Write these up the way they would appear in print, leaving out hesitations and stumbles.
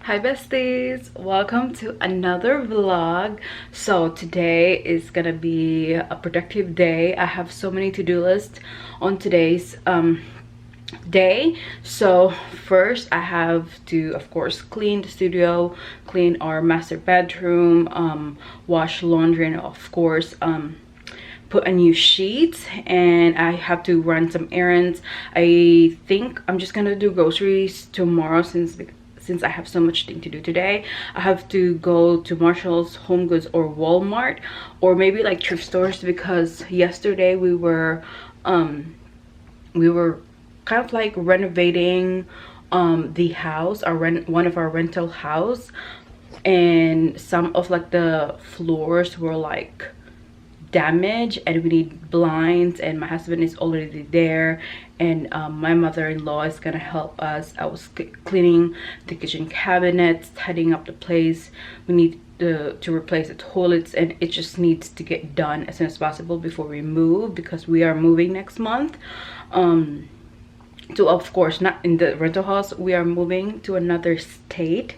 Hi besties, welcome to another vlog. So today is gonna be a productive day. I have so many to-do lists on today's day. So first I have to, of course, clean the studio, clean our master bedroom, wash laundry, and of course put a new sheet. And I have to run some errands. I think I'm just gonna do groceries tomorrow since I have so much thing to do today. I have to go to Marshall's, Home Goods, or Walmart, or maybe like thrift stores, because yesterday we were kind of like renovating the house, one of our rental house, and some of like the floors were like damaged and we need blinds, and my husband is already there, and my mother-in-law is gonna help us. I was cleaning the kitchen cabinets, tidying up the place. We need to replace the toilets, and it just needs to get done as soon as possible before we move, because we are moving next month to, of course, not in the rental house, we are moving to another state.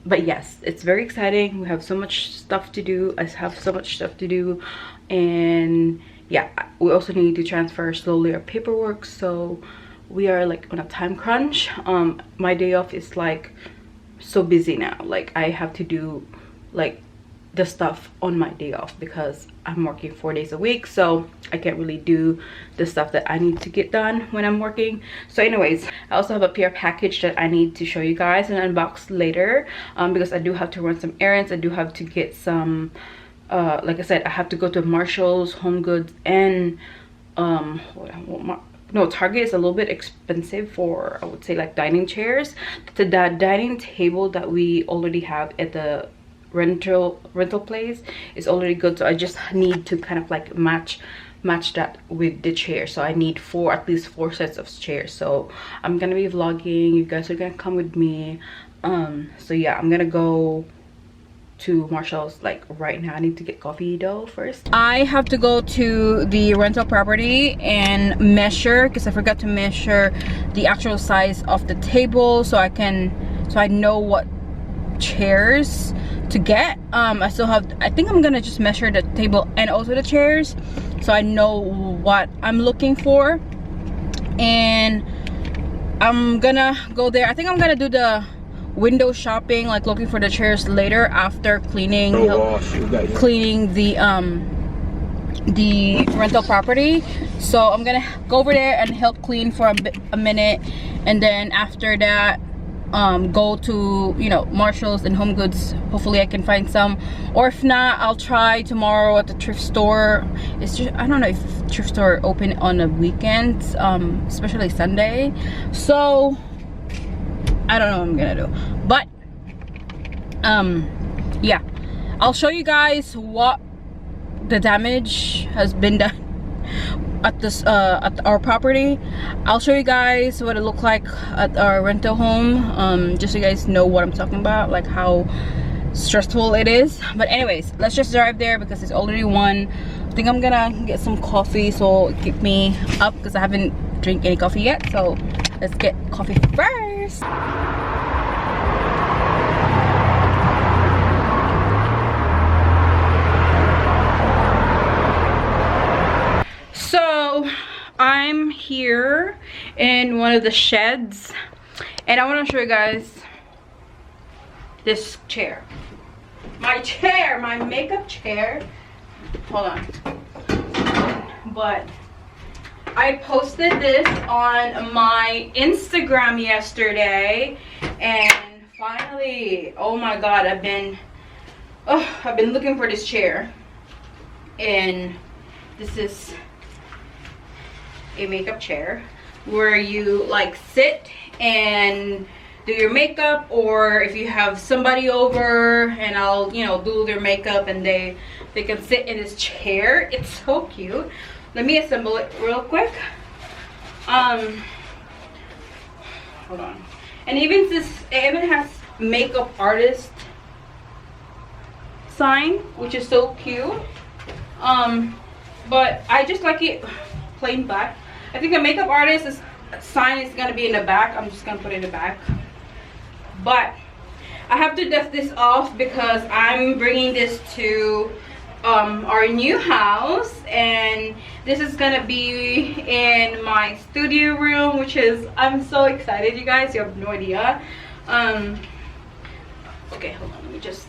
But yes, it's very exciting. We have so much stuff to do. I have so much stuff to do, and yeah, we also need to transfer slowly our paperwork, so we are like on a time crunch. My day off is like so busy now. Like I have to do like the stuff on my day off because I'm working 4 days a week, so I can't really do the stuff that I need to get done when I'm working. So anyways, I also have a PR package that I need to show you guys and unbox later, because I do have to run some errands. I do have to get some like I said, I have to go to Marshall's, Home Goods, and no, Target is a little bit expensive for, I would say, like dining chairs. The dining table that we already have at the rental place is already good, so I just need to kind of like match that with the chair. So I need at least four sets of chairs. So I'm gonna be vlogging, you guys are gonna come with me. So yeah, I'm gonna go to Marshall's like right now. I need to get coffee though first. I have to go to the rental property and measure, because I forgot to measure the actual size of the table, so I know what chairs to get. I think I'm gonna just measure the table and also the chairs, so I know what I'm looking for, and I'm gonna go there. I think I'm gonna do the window shopping, like looking for the chairs later after cleaning the rental property. So I'm gonna go over there and help clean for a minute, and then after that go to, you know, Marshall's and Home Goods. Hopefully I can find some, or if not, I'll try tomorrow at the thrift store. It's just, I don't know if thrift store open on the weekends, especially Sunday, so I don't know what I'm gonna do. But yeah, I'll show you guys what the damage has been done at this at our property. I'll show you guys what it looked like at our rental home, just so you guys know what I'm talking about, like how stressful it is. But anyways, let's just drive there because it's already 1. I think I'm gonna get some coffee so keep me up, because I haven't drank any coffee yet. So let's get coffee first. So I'm here in one of the sheds, and I want to show you guys this chair. My makeup chair. Hold on. But I posted this on my Instagram yesterday, and finally, oh my god, I've been looking for this chair. And this is a makeup chair where you like sit and do your makeup, or if you have somebody over and I'll, you know, do their makeup, and they can sit in this chair. It's so cute. Let me assemble it real quick. Hold on. And it even has makeup artist sign, which is so cute. But I just like it plain black. I think the makeup artist sign is gonna be in the back. I'm just gonna put it in the back. but I have to dust this off because I'm bringing this to our new house, and this is gonna be in my studio room, which is, I'm so excited, you guys. You have no idea. Okay, hold on, let me just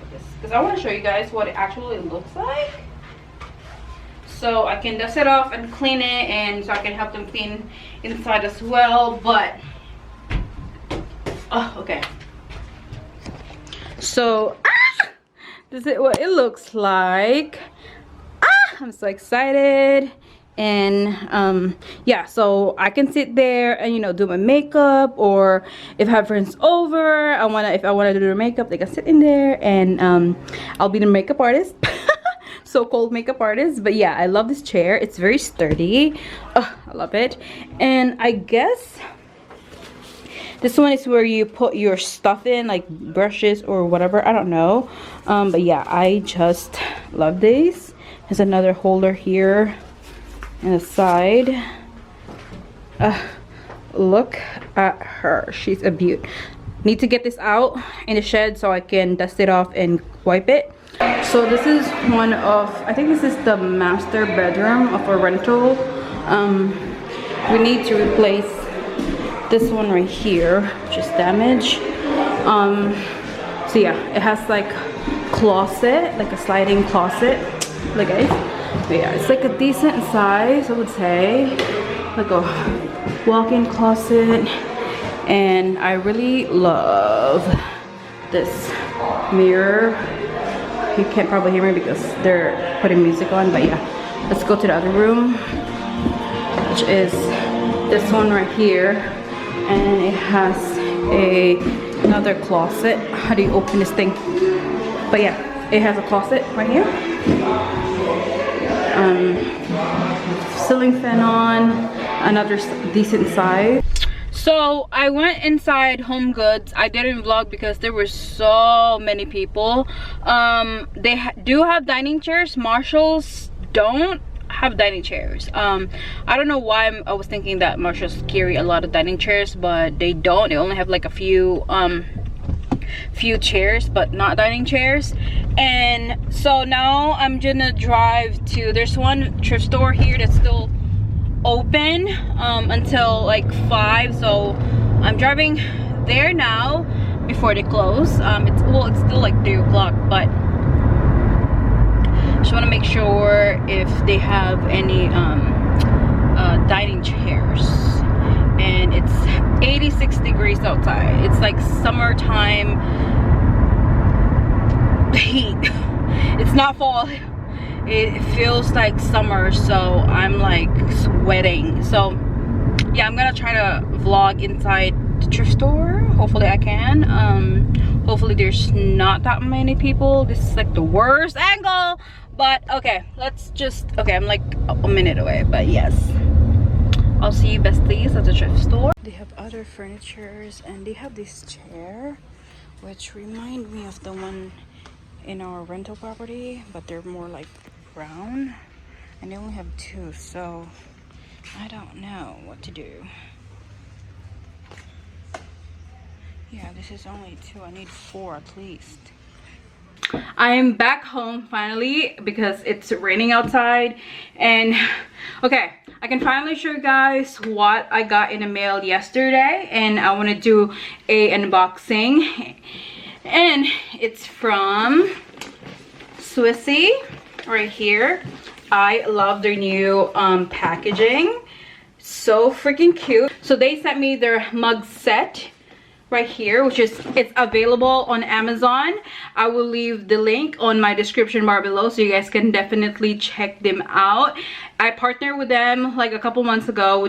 put this, because I want to show you guys what it actually looks like, so I can dust it off and clean it, and so I can help them clean inside as well. But oh, okay, so this is what it looks like. I'm so excited. And yeah, so I can sit there and, you know, do my makeup, or if I have friends over, if I want to do their makeup, they can sit in there, and I'll be the makeup artist. So-called makeup artist. But yeah, I love this chair. It's very sturdy. I love it. And I guess this one is where you put your stuff in, like brushes or whatever, I don't know. But yeah, I just love this. There's another holder here and the side. Look at her, she's a beaut. Need to get this out in the shed so I can dust it off and wipe it. So this is one of, I think this is the master bedroom of a rental. We need to replace this one right here, which is damaged. So yeah, it has like closet, like a sliding closet. Look guys, but yeah, it's like a decent size, I would say, like a walk-in closet. And I really love this mirror. You can't probably hear me because they're putting music on, but yeah, let's go to the other room, which is this one right here. And it has another closet. How do you open this thing? But yeah, it has a closet right here. Ceiling fan on, another decent size. So I went inside Home Goods. I didn't vlog because there were so many people. They do have dining chairs. Marshalls don't have dining chairs. I don't know why I was thinking that Marshalls carry a lot of dining chairs, but they don't. They only have like a few chairs, but not dining chairs. And so now I'm gonna drive to, there's one thrift store here that's still open until like 5, so I'm driving there now before they close. It's still like 3 o'clock, but just want to make sure if they have any dining chairs. And it's 86 degrees outside. It's like summertime heat. It's not fall. It feels like summer, so I'm like sweating. So yeah, I'm gonna try to vlog inside the thrift store. Hopefully I can. Hopefully there's not that many people. This is like the worst angle, but okay, let's just, okay, I'm like a minute away, but yes, I'll see you besties at the thrift store. They have other furnitures, and they have this chair which remind me of the one in our rental property, but they're more like brown, and they only have 2, so I don't know what to do. Yeah, this is only 2. I need 4 at least. I'm back home finally because it's raining outside. And okay, I can finally show you guys what I got in the mail yesterday, and I want to do a unboxing. And it's from Sweese right here. I love their new packaging, so freaking cute. So they sent me their mug set right here, which is, it's available on Amazon. I will leave the link on my description bar below, so you guys can definitely check them out. I partnered with them like a couple months ago,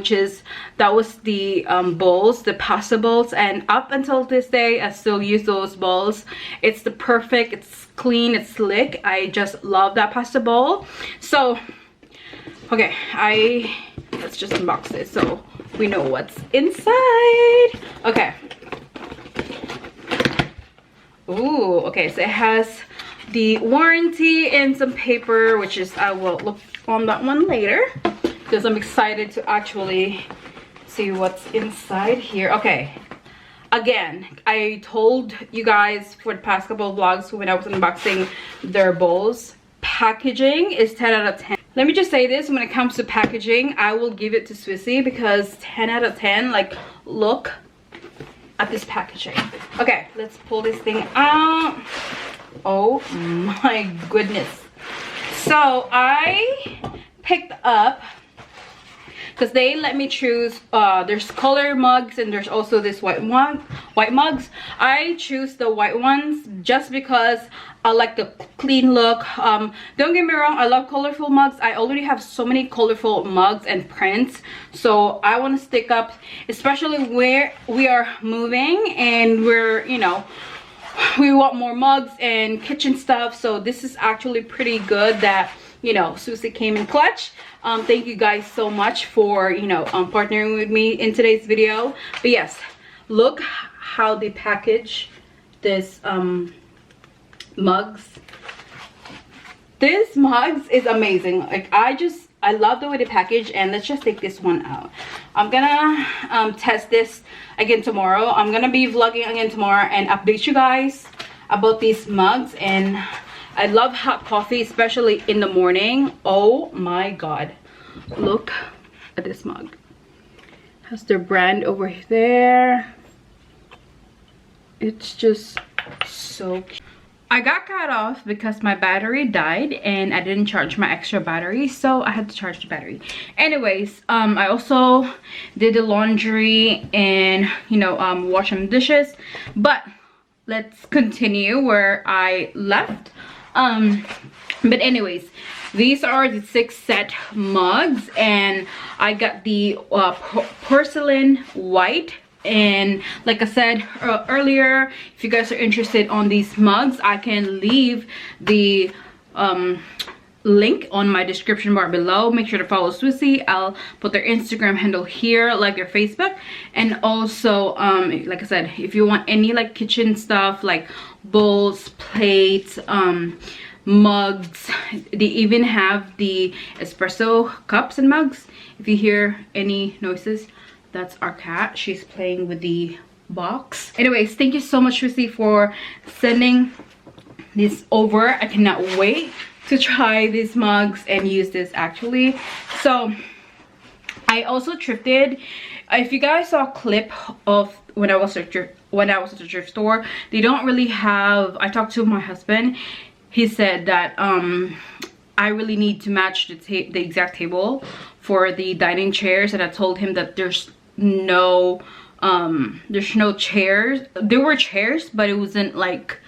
that was the bowls, the pasta bowls, and up until this day I still use those bowls. It's the perfect, it's clean, it's slick. I just love that pasta bowl. So okay, let's just unbox this so we know what's inside. Okay. Ooh, okay, so it has the warranty and some paper, which is, I will look on that one later because I'm excited to actually see what's inside here. Okay, again, I told you guys for the past couple of vlogs when I was unboxing their bowls, packaging is 10 out of 10. Let me just say this, when it comes to packaging, I will give it to Sweese because 10 out of 10. Like, look at this packaging. Okay, let's pull this thing out. Oh my goodness. So I picked up, because they let me choose, there's color mugs and there's also this white mugs. I choose the white ones just because I like the clean look. Don't get me wrong, I love colorful mugs. I already have so many colorful mugs and prints, so I want to stick up, especially where we are moving and we're, you know, we want more mugs and kitchen stuff. So this is actually pretty good that, you know, Sweese came in clutch. Thank you guys so much for, you know, partnering with me in today's video. But yes, look how they package this mugs. This mugs is amazing. Like, I love the way they package. And let's just take this one out. I'm gonna test this again tomorrow. I'm gonna be vlogging again tomorrow and update you guys about these mugs. And I love hot coffee, especially in the morning. Oh my god, look at this mug. Has their brand over there. It's just so cute. I got cut off because my battery died and I didn't charge my extra battery, so I had to charge the battery. Anyways, I also did the laundry and, you know, wash some dishes. But let's continue where I left. But anyways, these are the 6 set mugs, and I got the porcelain white. And like I said earlier, if you guys are interested on these mugs, I can leave the link on my description bar below. Make sure to follow Sweese. I'll put their Instagram handle here, like their Facebook. And also like I said, if you want any like kitchen stuff like bowls, plates, mugs, they even have the espresso cups and mugs. If you hear any noises, that's our cat. She's playing with the box. Anyways, thank you so much, Sweese, for sending this over. I cannot wait to try these mugs and use this actually. So I also thrifted. If you guys saw a clip of when I was at the thrift store, they don't really have, I talked to my husband. He said that I really need to match the exact table for the dining chairs, and I told him that there's no chairs. There were chairs, but it wasn't like,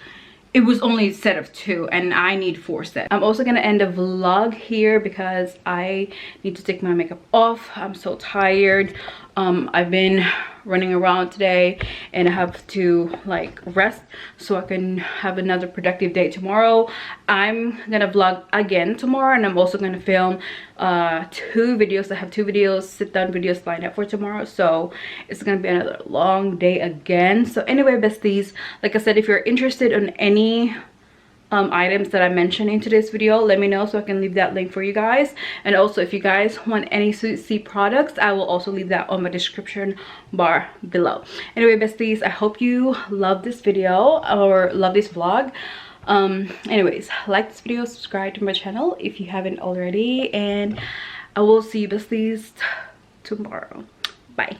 it was only a set of 2 and I need 4 sets. I'm also gonna end the vlog here because I need to take my makeup off. I'm so tired. I've been running around today and I have to like rest so I can have another productive day tomorrow. I'm gonna vlog again tomorrow, and I'm also gonna film 2 videos. I have 2 videos, sit down videos lined up for tomorrow, so it's gonna be another long day again. So anyway, besties, like I said, if you're interested in any items that I mentioned in today's video, let me know so I can leave that link for you guys. And also, if you guys want any Sweese products, I will also leave that on my description bar below. Anyway, besties, I hope you love this video or love this vlog. Anyways, like this video, subscribe to my channel if you haven't already, and I will see you, besties, tomorrow. Bye.